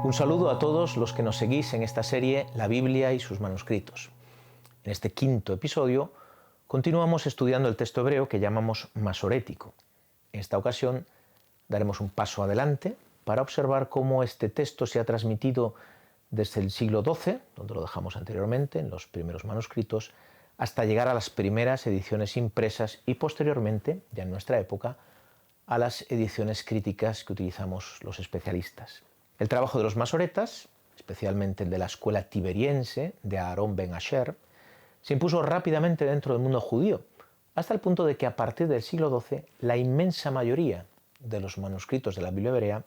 Un saludo a todos los que nos seguís en esta serie La Biblia y sus manuscritos. En este quinto episodio continuamos estudiando el texto hebreo que llamamos masorético. En esta ocasión daremos un paso adelante para observar cómo este texto se ha transmitido desde el siglo XII, donde lo dejamos anteriormente, en los primeros manuscritos, hasta llegar a las primeras ediciones impresas y posteriormente, ya en nuestra época, a las ediciones críticas que utilizamos los especialistas. El trabajo de los masoretas, especialmente el de la escuela tiberiense de Aarón ben Asher, se impuso rápidamente dentro del mundo judío, hasta el punto de que a partir del siglo XII la inmensa mayoría de los manuscritos de la Biblia hebrea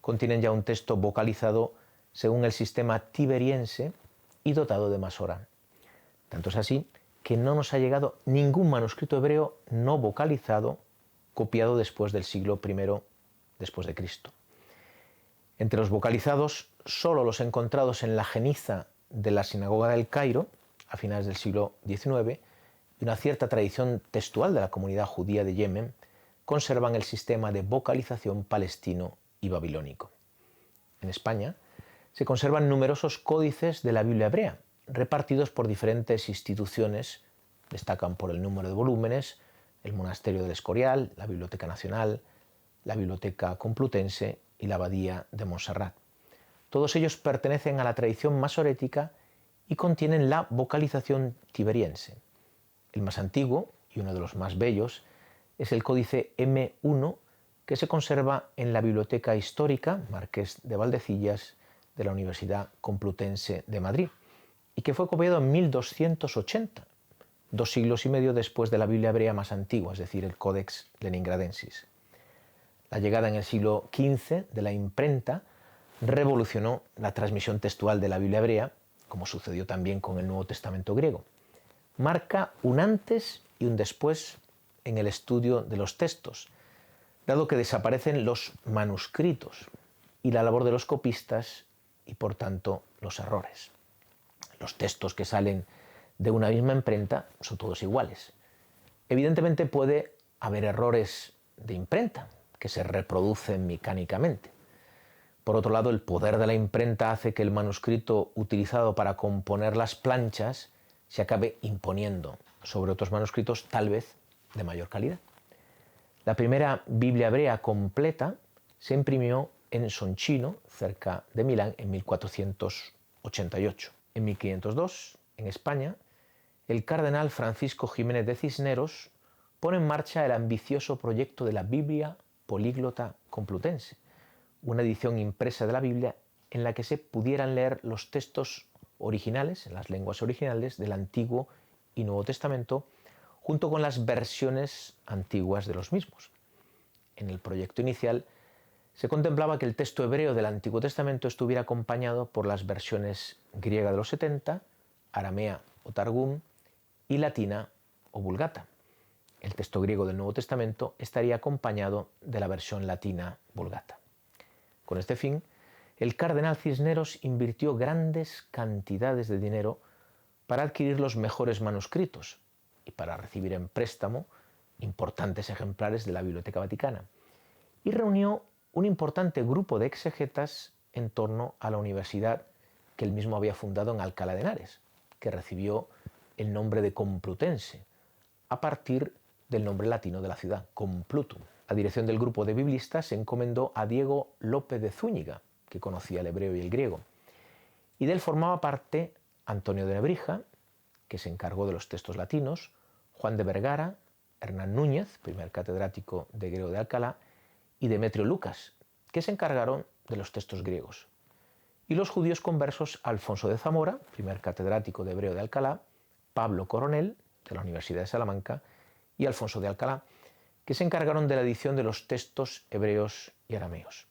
contienen ya un texto vocalizado según el sistema tiberiense y dotado de masora. Tanto es así que no nos ha llegado ningún manuscrito hebreo no vocalizado copiado después del siglo I después de Cristo. Entre los vocalizados, solo los encontrados en la Geniza de la Sinagoga del Cairo, a finales del siglo XIX, y una cierta tradición textual de la comunidad judía de Yemen, conservan el sistema de vocalización palestino y babilónico. En España se conservan numerosos códices de la Biblia hebrea, repartidos por diferentes instituciones, destacan por el número de volúmenes, el Monasterio del Escorial, la Biblioteca Nacional, la Biblioteca Complutense y la Abadía de Montserrat. Todos ellos pertenecen a la tradición masorética y contienen la vocalización tiberiense. El más antiguo y uno de los más bellos es el códice M1 que se conserva en la Biblioteca Histórica Marqués de Valdecillas de la Universidad Complutense de Madrid y que fue copiado en 1280, 2 siglos y medio después de la Biblia hebrea más antigua, es decir, el Codex Leningradensis. La llegada en el siglo XV de la imprenta revolucionó la transmisión textual de la Biblia hebrea, como sucedió también con el Nuevo Testamento griego. Marca un antes y un después en el estudio de los textos, dado que desaparecen los manuscritos y la labor de los copistas y, por tanto, los errores. Los textos que salen de una misma imprenta son todos iguales. Evidentemente puede haber errores de imprenta que se reproducen mecánicamente. Por otro lado, el poder de la imprenta hace que el manuscrito utilizado para componer las planchas se acabe imponiendo sobre otros manuscritos, tal vez de mayor calidad. La primera Biblia hebrea completa se imprimió en Soncino, cerca de Milán, en 1488. En 1502, en España, el cardenal Francisco Jiménez de Cisneros pone en marcha el ambicioso proyecto de la Biblia Políglota Complutense, una edición impresa de la Biblia en la que se pudieran leer los textos originales, en las lenguas originales del Antiguo y Nuevo Testamento, junto con las versiones antiguas de los mismos. En el proyecto inicial se contemplaba que el texto hebreo del Antiguo Testamento estuviera acompañado por las versiones griega de los 70, aramea o targum y latina o vulgata. El texto griego del Nuevo Testamento estaría acompañado de la versión latina vulgata. Con este fin, el cardenal Cisneros invirtió grandes cantidades de dinero para adquirir los mejores manuscritos y para recibir en préstamo importantes ejemplares de la Biblioteca Vaticana, y reunió un importante grupo de exegetas en torno a la universidad que él mismo había fundado en Alcalá de Henares, que recibió el nombre de Complutense, a partir del nombre latino de la ciudad, Complutum. La dirección del grupo de biblistas se encomendó a Diego López de Zúñiga, que conocía el hebreo y el griego, y de él formaba parte Antonio de Nebrija, que se encargó de los textos latinos, Juan de Vergara, Hernán Núñez, primer catedrático de griego de Alcalá, y Demetrio Lucas, que se encargaron de los textos griegos. Y los judíos conversos Alfonso de Zamora, primer catedrático de hebreo de Alcalá, Pablo Coronel, de la Universidad de Salamanca, y Alfonso de Alcalá, que se encargaron de la edición de los textos hebreos y arameos.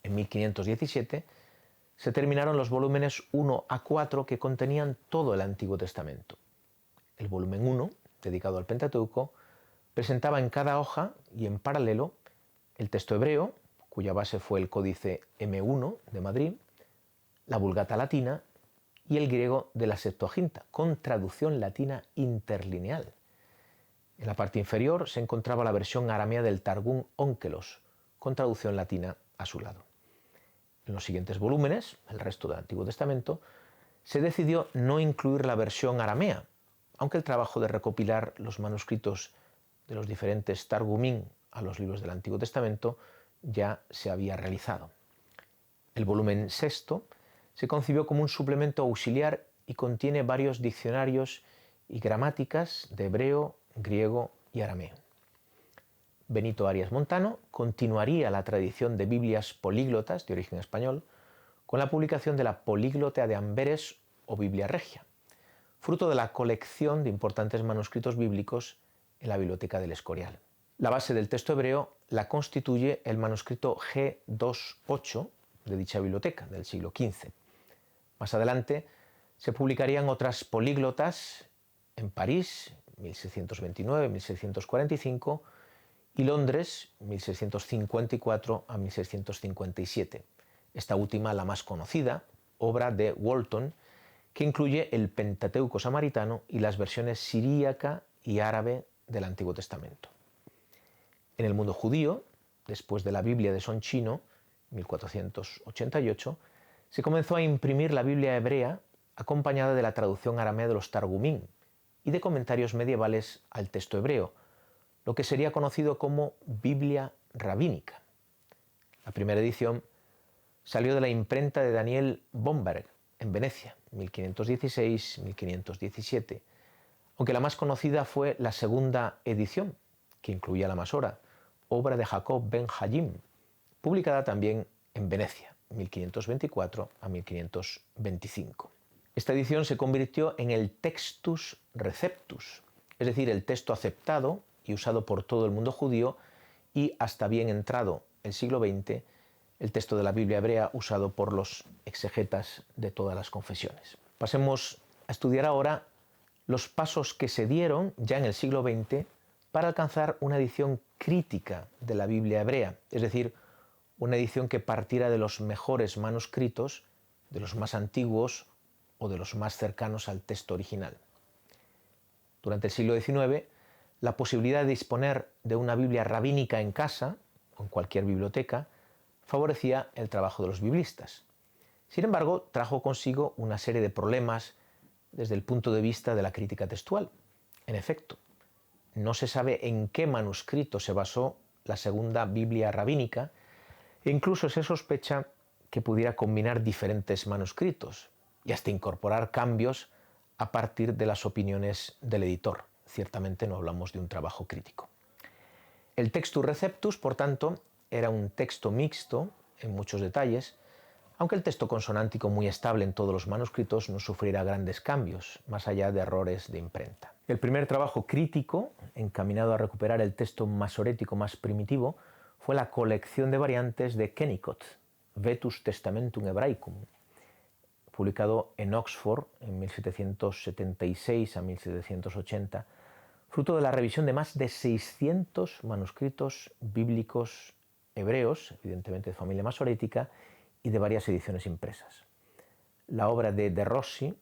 En 1517 se terminaron los volúmenes 1 a 4 que contenían todo el Antiguo Testamento. El volumen 1, dedicado al Pentateuco, presentaba en cada hoja y en paralelo el texto hebreo, cuya base fue el códice M1 de Madrid, la Vulgata latina y el griego de la Septuaginta, con traducción latina interlineal. En la parte inferior se encontraba la versión aramea del Targum Onkelos, con traducción latina a su lado. En los siguientes volúmenes, el resto del Antiguo Testamento, se decidió no incluir la versión aramea, aunque el trabajo de recopilar los manuscritos de los diferentes Targumín a los libros del Antiguo Testamento ya se había realizado. El volumen sexto se concibió como un suplemento auxiliar y contiene varios diccionarios y gramáticas de hebreo, griego y arameo. Benito Arias Montano continuaría la tradición de Biblias políglotas de origen español con la publicación de la Políglota de Amberes o Biblia Regia, fruto de la colección de importantes manuscritos bíblicos en la Biblioteca del Escorial. La base del texto hebreo la constituye el manuscrito G28 de dicha biblioteca del siglo XV. Más adelante se publicarían otras políglotas en París, 1629-1645, y Londres, 1654 a 1657. Esta última la más conocida, obra de Walton, que incluye el Pentateuco samaritano y las versiones siríaca y árabe del Antiguo Testamento. En el mundo judío, después de la Biblia de Son Chino, 1488, se comenzó a imprimir la Biblia hebrea acompañada de la traducción aramea de los Targumín y de comentarios medievales al texto hebreo, lo que sería conocido como Biblia rabínica. La primera edición salió de la imprenta de Daniel Bomberg en Venecia, 1516-1517, aunque la más conocida fue la segunda edición, que incluía la Masora, obra de Jacob ben Hayim, publicada también en Venecia, 1524 a 1525. Esta edición se convirtió en el Textus Receptus, es decir, el texto aceptado y usado por todo el mundo judío, y hasta bien entrado el siglo XX, el texto de la Biblia hebrea usado por los exegetas de todas las confesiones. Pasemos a estudiar ahora los pasos que se dieron ya en el siglo XX para alcanzar una edición crítica de la Biblia hebrea, es decir, una edición que partiera de los mejores manuscritos, de los más antiguos o de los más cercanos al texto original. Durante el siglo XIX, la posibilidad de disponer de una Biblia rabínica en casa o en cualquier biblioteca favorecía el trabajo de los biblistas. Sin embargo, trajo consigo una serie de problemas desde el punto de vista de la crítica textual. En efecto, no se sabe en qué manuscrito se basó la segunda Biblia rabínica e incluso se sospecha que pudiera combinar diferentes manuscritos y hasta incorporar cambios a partir de las opiniones del editor. Ciertamente no hablamos de un trabajo crítico. El Textus Receptus, por tanto, era un texto mixto en muchos detalles, aunque el texto consonántico muy estable en todos los manuscritos no sufriera grandes cambios, más allá de errores de imprenta. El primer trabajo crítico, encaminado a recuperar el texto masorético más primitivo, fue la colección de variantes de Kennicott, Vetus Testamentum Hebraicum, publicado en Oxford en 1776 a 1780, fruto de la revisión de más de 600 manuscritos bíblicos hebreos, evidentemente de familia masorética, y de varias ediciones impresas. La obra de Rossi,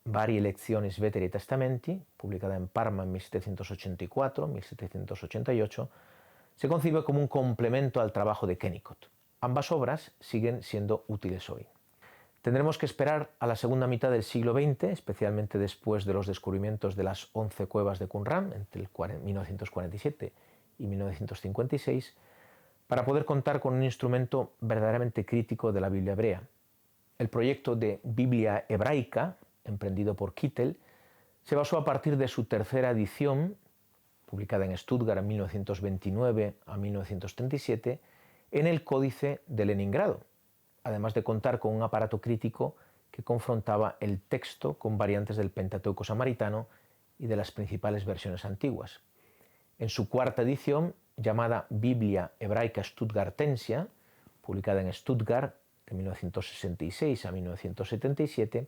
Varie Lectiones Veterii Testamenti, publicada en Parma en 1784-1788, se concibe como un complemento al trabajo de Kennicott. Ambas obras siguen siendo útiles hoy. Tendremos que esperar a la segunda mitad del siglo XX, especialmente después de los descubrimientos de las 11 cuevas de Qumran entre 1947 y 1956, para poder contar con un instrumento verdaderamente crítico de la Biblia hebrea. El proyecto de Biblia hebraica, emprendido por Kittel, se basó a partir de su tercera edición, publicada en Stuttgart en 1929 a 1937, en el Códice de Leningrado, además de contar con un aparato crítico que confrontaba el texto con variantes del Pentateuco samaritano y de las principales versiones antiguas. En su cuarta edición, llamada Biblia Hebraica Stuttgartensia, publicada en Stuttgart de 1966 a 1977,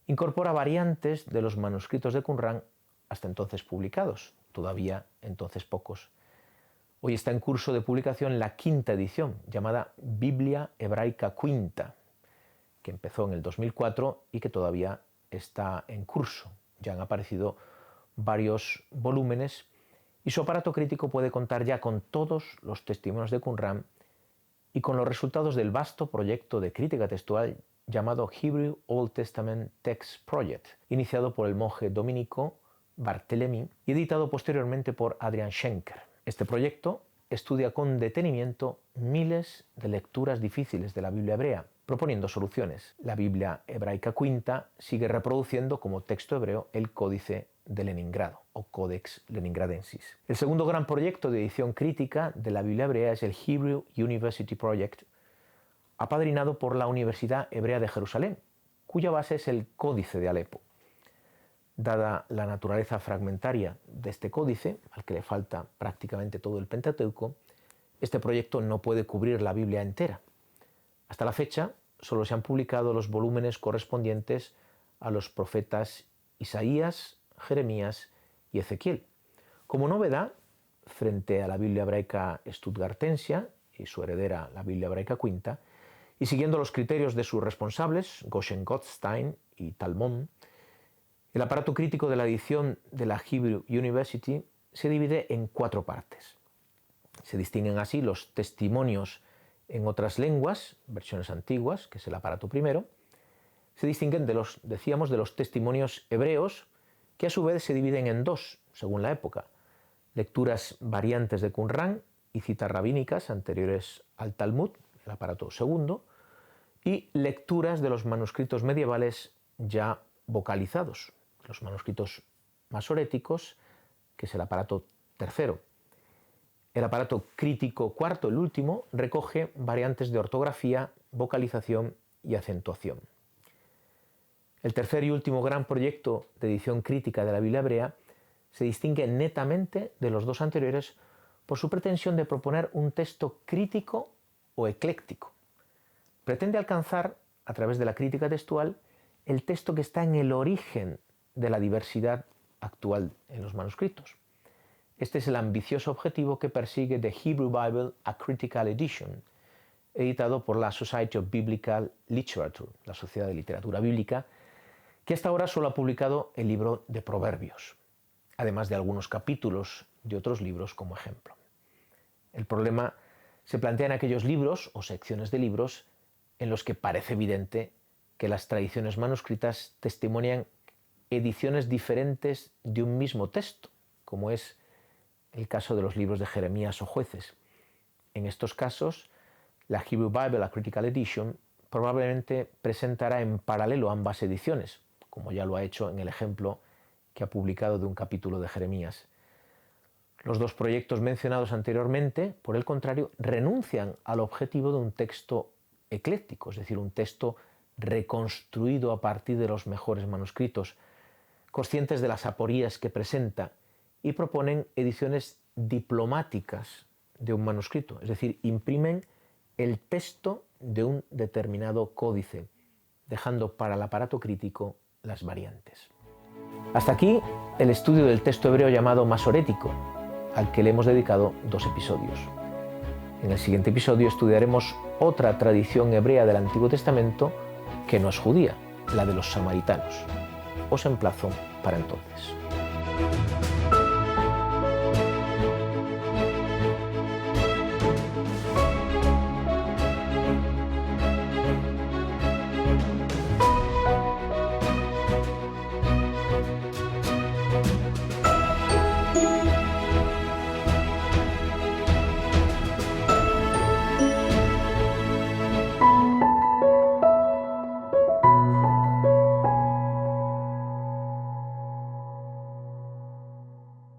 incorpora variantes de los manuscritos de Qumran hasta entonces publicados, todavía entonces pocos. Hoy está en curso de publicación la quinta edición, llamada Biblia Hebraica Quinta, que empezó en el 2004 y que todavía está en curso. Ya han aparecido varios volúmenes y su aparato crítico puede contar ya con todos los testimonios de Qumran y con los resultados del vasto proyecto de crítica textual llamado Hebrew Old Testament Text Project, iniciado por el monje dominico Barthélemy y editado posteriormente por Adrian Schenker. Este proyecto estudia con detenimiento miles de lecturas difíciles de la Biblia hebrea, proponiendo soluciones. La Biblia hebraica quinta sigue reproduciendo como texto hebreo el Códice de Leningrado o Codex Leningradensis. El segundo gran proyecto de edición crítica de la Biblia hebrea es el Hebrew University Project, apadrinado por la Universidad Hebrea de Jerusalén, cuya base es el Códice de Alepo. Dada la naturaleza fragmentaria de este códice, al que le falta prácticamente todo el Pentateuco, este proyecto no puede cubrir la Biblia entera. Hasta la fecha, solo se han publicado los volúmenes correspondientes a los profetas Isaías, Jeremías y Ezequiel. Como novedad, frente a la Biblia hebraica stuttgartensia y su heredera, la Biblia hebraica quinta, y siguiendo los criterios de sus responsables, Goshen Gottstein y Talmon, el aparato crítico de la edición de la Hebrew University se divide en 4 partes. Se distinguen así los testimonios en otras lenguas, versiones antiguas, que es el aparato primero. Se distinguen de los testimonios hebreos, que a su vez se dividen en 2, según la época. Lecturas variantes de Qumran y citas rabínicas anteriores al Talmud, el aparato segundo, y lecturas de los manuscritos medievales ya vocalizados, los manuscritos masoréticos, que es el aparato tercero. El aparato crítico cuarto, el último, recoge variantes de ortografía, vocalización y acentuación. El tercer y último gran proyecto de edición crítica de la Biblia hebrea se distingue netamente de los 2 anteriores por su pretensión de proponer un texto crítico o ecléctico. Pretende alcanzar, a través de la crítica textual, el texto que está en el origen de la diversidad actual en los manuscritos. Este es el ambicioso objetivo que persigue The Hebrew Bible, a Critical Edition, editado por la Society of Biblical Literature, la Sociedad de Literatura Bíblica, que hasta ahora solo ha publicado el libro de Proverbios, además de algunos capítulos de otros libros como ejemplo. El problema se plantea en aquellos libros o secciones de libros en los que parece evidente que las tradiciones manuscritas testimonian ediciones diferentes de un mismo texto, como es el caso de los libros de Jeremías o Jueces. En estos casos, la Hebrew Bible, a Critical Edition, probablemente presentará en paralelo ambas ediciones, como ya lo ha hecho en el ejemplo que ha publicado de un capítulo de Jeremías. Los 2 proyectos mencionados anteriormente, por el contrario, renuncian al objetivo de un texto ecléctico, es decir, un texto reconstruido a partir de los mejores manuscritos, conscientes de las aporías que presenta, y proponen ediciones diplomáticas de un manuscrito, es decir, imprimen el texto de un determinado códice, dejando para el aparato crítico las variantes. Hasta aquí el estudio del texto hebreo llamado masorético, al que le hemos dedicado 2 episodios. En el siguiente episodio estudiaremos otra tradición hebrea del Antiguo Testamento que no es judía, la de los samaritanos. Os emplazo para entonces.